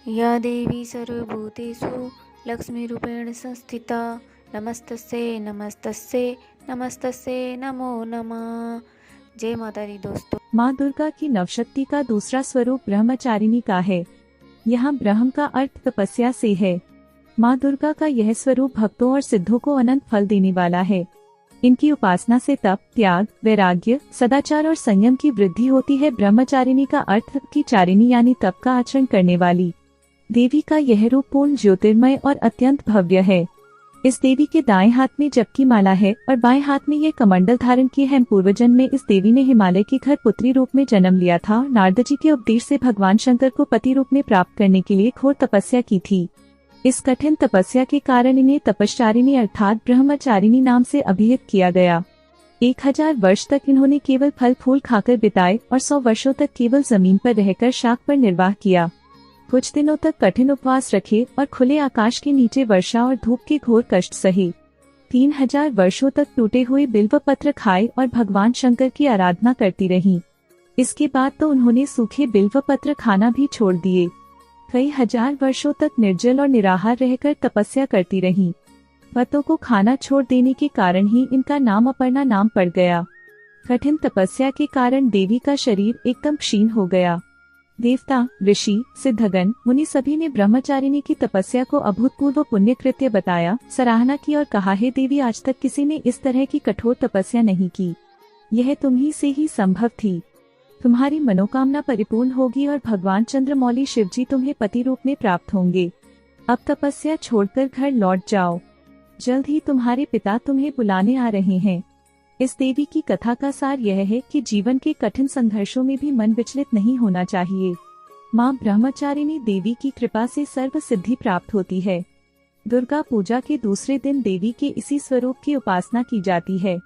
या देवी सर्वभूतेषु लक्ष्मीरूपेण संस्थिता नमस्तस्यै नमस्तस्यै नमस्तस्यै नमो नमः। जय माता दी दोस्तों। माँ दुर्गा की नवशक्ति का दूसरा स्वरूप ब्रह्मचारिणी का है। यहाँ ब्रह्म का अर्थ तपस्या से है। माँ दुर्गा का यह स्वरूप भक्तों और सिद्धों को अनंत फल देने वाला है। इनकी उपासना से तप, त्याग, वैराग्य, सदाचार और संयम की वृद्धि होती है। ब्रह्मचारिणी का अर्थ की चारिणी यानी तप का आचरण करने वाली। देवी का यह रूप पूर्ण ज्योतिर्मय और अत्यंत भव्य है। इस देवी के दाएं हाथ में जप की माला है और बाएं हाथ में ये कमंडल धारण किए हैं। पूर्वजन्म में इस देवी ने हिमालय की घर पुत्री रूप में जन्म लिया था। नारद जी के उपदेश से भगवान शंकर को पति रूप में प्राप्त करने के लिए घोर तपस्या की थी। इस कठिन तपस्या के कारण इन्हें तपश्चारिणी अर्थात ब्रह्मचारिणी नाम से अभिहित किया गया। 1000 वर्ष तक इन्होंने केवल फल फूल खाकर बिताए और 100 वर्षों तक केवल जमीन पर रहकर शाक पर निर्वाह किया। कुछ दिनों तक कठिन उपवास रखे और खुले आकाश के नीचे वर्षा और धूप के घोर कष्ट सहे। 3000 वर्षों तक टूटे हुए बिल्व पत्र खाए और भगवान शंकर की आराधना करती रहीं। इसके बाद तो उन्होंने सूखे बिल्व पत्र खाना भी छोड़ दिए। कई हजार वर्षों तक निर्जल और निराहार रहकर तपस्या करती रहीं। पतों को खाना छोड़ देने के कारण ही इनका नाम अपर्णा नाम पड़ गया। कठिन तपस्या के कारण देवी का शरीर एकदम क्षीण हो गया। देवता, ऋषि, सिद्धगण, मुनि सभी ने ब्रह्मचारिणी की तपस्या को अभूतपूर्व पुण्य कृत्य बताया, सराहना की और कहा, हे देवी, आज तक किसी ने इस तरह की कठोर तपस्या नहीं की। यह तुम्ही से ही संभव थी। तुम्हारी मनोकामना परिपूर्ण होगी और भगवान चंद्रमौली शिवजी तुम्हें पति रूप में प्राप्त होंगे। अब तपस्या छोड़कर घर लौट जाओ। जल्द ही तुम्हारे पिता तुम्हें बुलाने आ रहे हैं। इस देवी की कथा का सार यह है कि जीवन के कठिन संघर्षों में भी मन विचलित नहीं होना चाहिए। माँ ब्रह्मचारिणी देवी की कृपा से सर्व सिद्धि प्राप्त होती है। दुर्गा पूजा के दूसरे दिन देवी के इसी स्वरूप की उपासना की जाती है।